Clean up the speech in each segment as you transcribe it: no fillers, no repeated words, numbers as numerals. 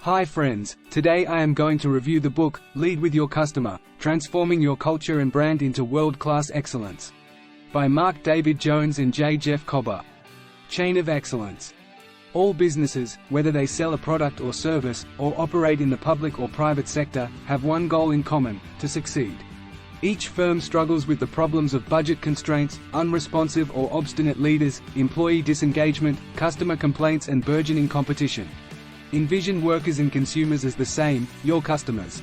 Hi friends, today I am going to review the book, Lead with Your Customer, Transforming Your Culture and Brand into World-Class Excellence, by Mark David Jones and J. Jeff Cobber. Chain of Excellence. All businesses, whether they sell a product or service, or operate in the public or private sector, have one goal in common: to succeed. Each firm struggles with the problems of budget constraints, unresponsive or obstinate leaders, employee disengagement, customer complaints and burgeoning competition. Envision workers and consumers as the same: your customers.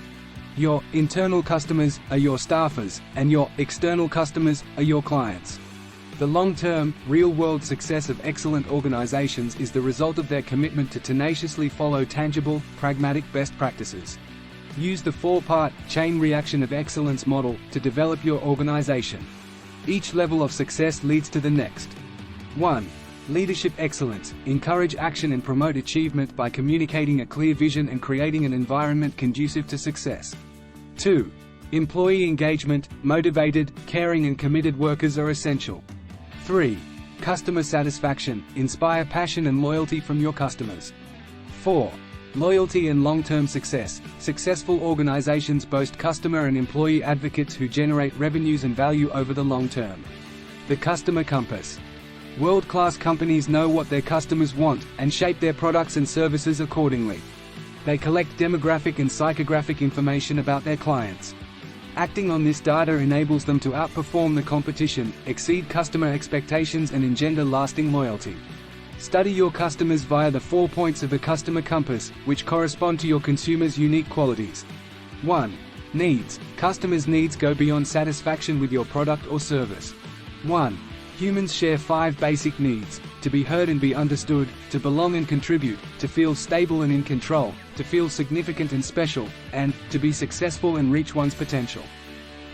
Your internal customers are your staffers, and your external customers are your clients. The long-term, real-world success of excellent organizations is the result of their commitment to tenaciously follow tangible, pragmatic best practices. Use the four-part, chain reaction of excellence model to develop your organization. Each level of success leads to the next. 1. Leadership excellence. Encourage action and promote achievement by communicating a clear vision and creating an environment conducive to success. 2. Employee engagement. Motivated, caring and committed workers are essential. 3. Customer satisfaction. Inspire passion and loyalty from your customers. 4. Loyalty and long-term success. Successful organizations boast customer and employee advocates who generate revenues and value over the long term. The Customer Compass. World-class companies know what their customers want, and shape their products and services accordingly. They collect demographic and psychographic information about their clients. Acting on this data enables them to outperform the competition, exceed customer expectations and engender lasting loyalty. Study your customers via the 4 points of the Customer Compass, which correspond to your consumers' unique qualities. 1. Needs. Customers' needs go beyond satisfaction with your product or service. 1. Humans share 5 basic needs: to be heard and be understood, to belong and contribute, to feel stable and in control, to feel significant and special, and to be successful and reach one's potential.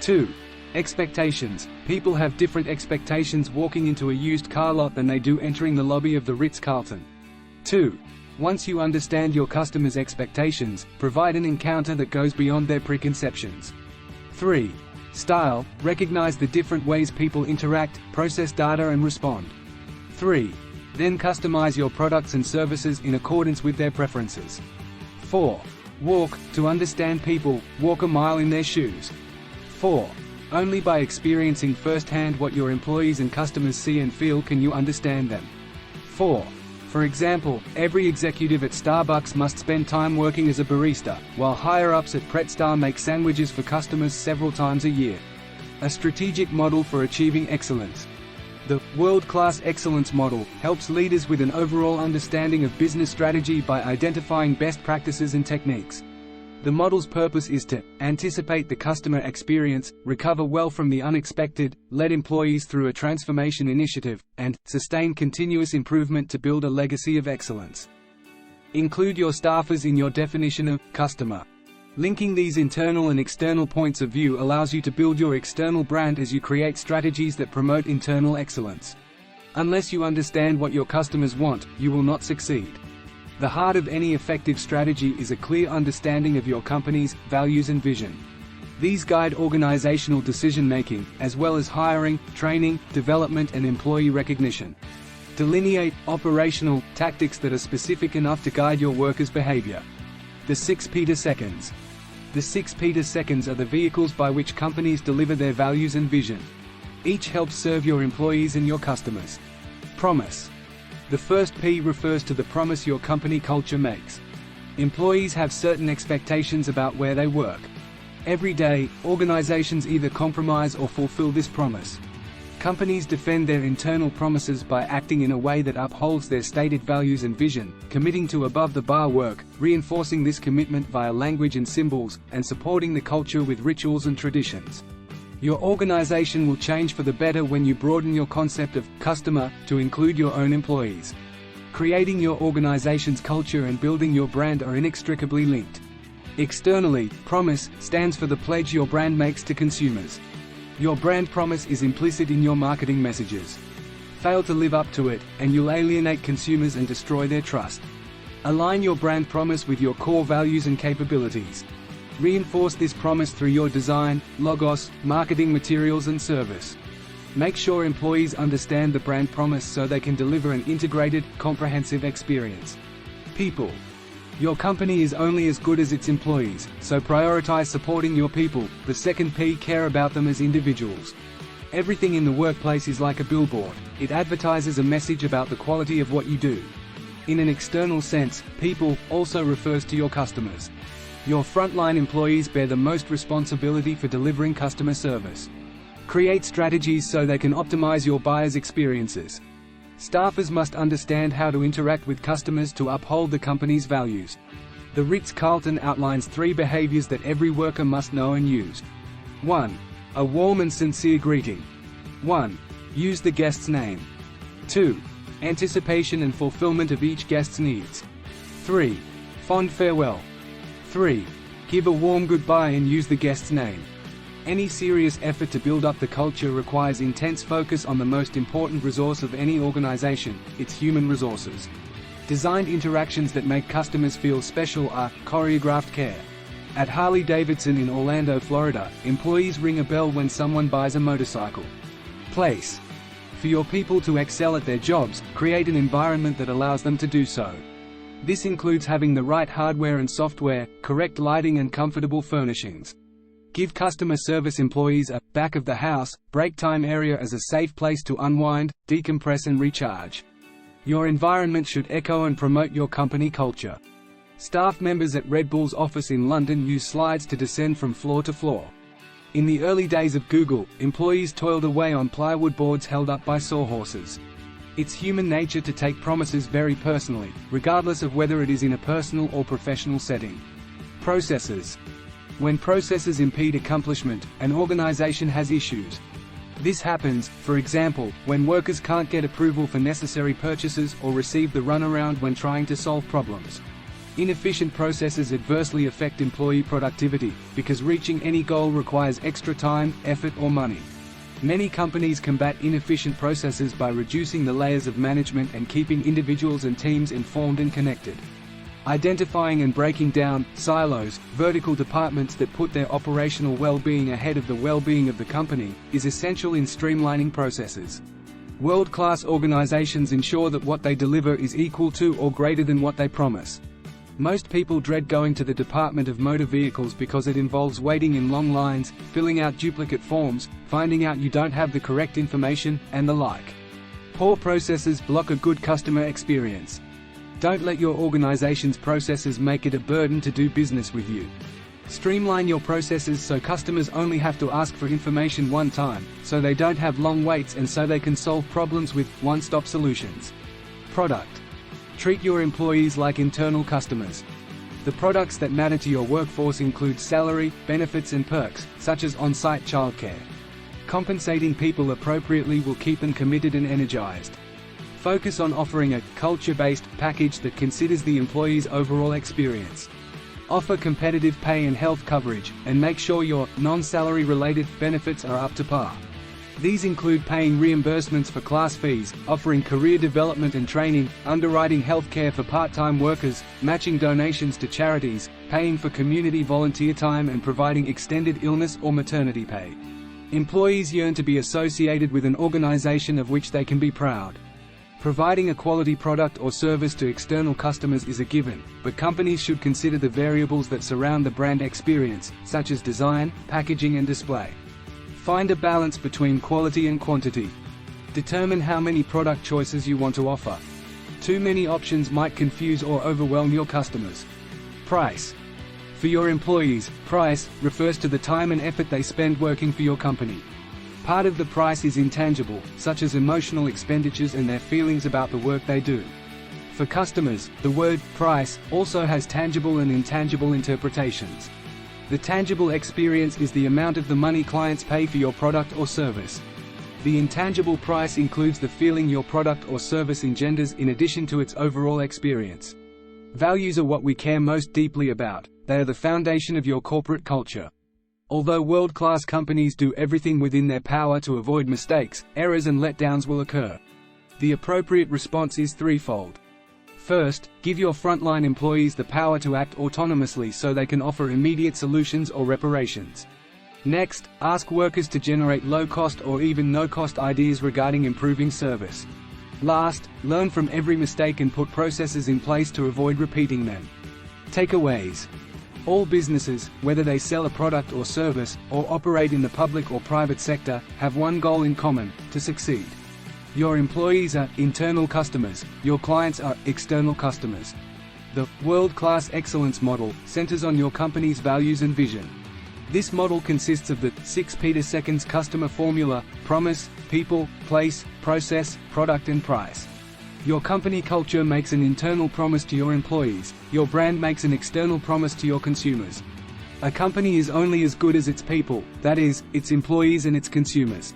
2. Expectations. People have different expectations walking into a used car lot than they do entering the lobby of the Ritz-Carlton. 2. Once you understand your customers' expectations, provide an encounter that goes beyond their preconceptions. 3. Style. Recognize the different ways people interact, process data and respond. 3. Then customize your products and services in accordance with their preferences. 4. Walk. To understand people, walk a mile in their shoes. 4. Only by experiencing firsthand what your employees and customers see and feel can you understand them. 4. For example, every executive at Starbucks must spend time working as a barista, while higher-ups at Pret Star make sandwiches for customers several times a year. A strategic model for achieving excellence. The World-Class Excellence Model helps leaders with an overall understanding of business strategy by identifying best practices and techniques. The model's purpose is to anticipate the customer experience, recover well from the unexpected, lead employees through a transformation initiative, and sustain continuous improvement to build a legacy of excellence. Include your staffers in your definition of customer. Linking these internal and external points of view allows you to build your external brand as you create strategies that promote internal excellence. Unless you understand what your customers want, you will not succeed. The heart of any effective strategy is a clear understanding of your company's values and vision. These guide organizational decision-making, as well as hiring, training, development and employee recognition. Delineate operational tactics that are specific enough to guide your workers' behavior. The 6 Peter Seconds. The 6 Peter Seconds are the vehicles by which companies deliver their values and vision. Each helps serve your employees and your customers. Promise. The first P refers to the promise your company culture makes. Employees have certain expectations about where they work. Every day, organizations either compromise or fulfill this promise. Companies defend their internal promises by acting in a way that upholds their stated values and vision, committing to above-the-bar work, reinforcing this commitment via language and symbols, and supporting the culture with rituals and traditions. Your organization will change for the better when you broaden your concept of customer to include your own employees. Creating your organization's culture and building your brand are inextricably linked. Externally, promise stands for the pledge your brand makes to consumers. Your brand promise is implicit in your marketing messages. Fail to live up to it, and you'll alienate consumers and destroy their trust. Align your brand promise with your core values and capabilities. Reinforce this promise through your design, logos, marketing materials and service. Make sure employees understand the brand promise so they can deliver an integrated, comprehensive experience. People. Your company is only as good as its employees, so prioritize supporting your people. The second P, care about them as individuals. Everything in the workplace is like a billboard. It advertises a message about the quality of what you do. In an external sense, people also refers to your customers. Your frontline employees bear the most responsibility for delivering customer service. Create strategies so they can optimize your buyers' experiences. Staffers must understand how to interact with customers to uphold the company's values. The Ritz-Carlton outlines 3 behaviors that every worker must know and use. 1. A warm and sincere greeting. 1. Use the guest's name. 2. Anticipation and fulfillment of each guest's needs. 3. Fond farewell. 3. Give a warm goodbye and use the guest's name. Any serious effort to build up the culture requires intense focus on the most important resource of any organization, its human resources. Designed interactions that make customers feel special are choreographed care. At Harley-Davidson in Orlando, Florida, employees ring a bell when someone buys a motorcycle. Place. For your people to excel at their jobs, create an environment that allows them to do so. This includes having the right hardware and software, correct lighting and comfortable furnishings. Give customer service employees a back-of-the-house, break-time area as a safe place to unwind, decompress and recharge. Your environment should echo and promote your company culture. Staff members at Red Bull's office in London use slides to descend from floor to floor. In the early days of Google, employees toiled away on plywood boards held up by sawhorses. It's human nature to take promises very personally, regardless of whether it is in a personal or professional setting. Processes. When processes impede accomplishment, an organization has issues. This happens, for example, when workers can't get approval for necessary purchases or receive the runaround when trying to solve problems. Inefficient processes adversely affect employee productivity, because reaching any goal requires extra time, effort or money. Many companies combat inefficient processes by reducing the layers of management and keeping individuals and teams informed and connected. Identifying and breaking down silos, vertical departments that put their operational well-being ahead of the well-being of the company, is essential in streamlining processes. World-class organizations ensure that what they deliver is equal to or greater than what they promise. Most people dread going to the Department of Motor Vehicles because it involves waiting in long lines, filling out duplicate forms, finding out you don't have the correct information, and the like. Poor processes block a good customer experience. Don't let your organization's processes make it a burden to do business with you. Streamline your processes so customers only have to ask for information one time, so they don't have long waits and so they can solve problems with one-stop solutions. Product. Treat your employees like internal customers. The products that matter to your workforce include salary, benefits and perks, such as on-site childcare. Compensating people appropriately will keep them committed and energized. Focus on offering a culture-based package that considers the employee's overall experience. Offer competitive pay and health coverage, and make sure your non-salary related benefits are up to par. These include paying reimbursements for class fees, offering career development and training, underwriting health care for part-time workers, matching donations to charities, paying for community volunteer time and providing extended illness or maternity pay. Employees yearn to be associated with an organization of which they can be proud. Providing a quality product or service to external customers is a given, but companies should consider the variables that surround the brand experience, such as design, packaging and display. Find a balance between quality and quantity. Determine how many product choices you want to offer. Too many options might confuse or overwhelm your customers. Price. For your employees, price refers to the time and effort they spend working for your company. Part of the price is intangible, such as emotional expenditures and their feelings about the work they do. For customers, the word price also has tangible and intangible interpretations. The tangible experience is the amount of the money clients pay for your product or service. The intangible price includes the feeling your product or service engenders in addition to its overall experience. Values are what we care most deeply about. They are the foundation of your corporate culture. Although world-class companies do everything within their power to avoid mistakes, errors and letdowns will occur. The appropriate response is threefold. First, give your frontline employees the power to act autonomously so they can offer immediate solutions or reparations. Next, ask workers to generate low-cost or even no-cost ideas regarding improving service. Last, learn from every mistake and put processes in place to avoid repeating them. Takeaways. All businesses, whether they sell a product or service, or operate in the public or private sector, have one goal in common: to succeed. Your employees are internal customers, your clients are external customers. The world-class excellence model centers on your company's values and vision. This model consists of the 6 Peter Seconds customer formula: promise, people, place, process, product and price. Your company culture makes an internal promise to your employees, your brand makes an external promise to your consumers. A company is only as good as its people, that is, its employees and its consumers.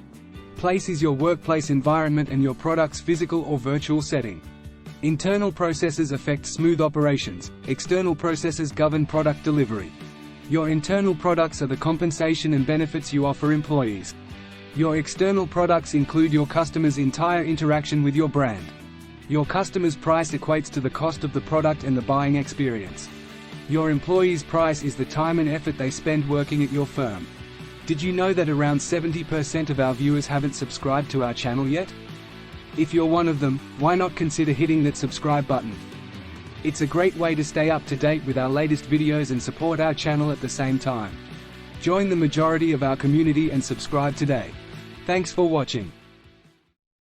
Place is your workplace environment and your product's physical or virtual setting. Internal processes affect smooth operations, external processes govern product delivery. Your internal products are the compensation and benefits you offer employees. Your external products include your customer's entire interaction with your brand. Your customer's price equates to the cost of the product and the buying experience. Your employee's price is the time and effort they spend working at your firm. Did you know that around 70% of our viewers haven't subscribed to our channel yet? If you're one of them, why not consider hitting that subscribe button? It's a great way to stay up to date with our latest videos and support our channel at the same time. Join the majority of our community and subscribe today. Thanks for watching.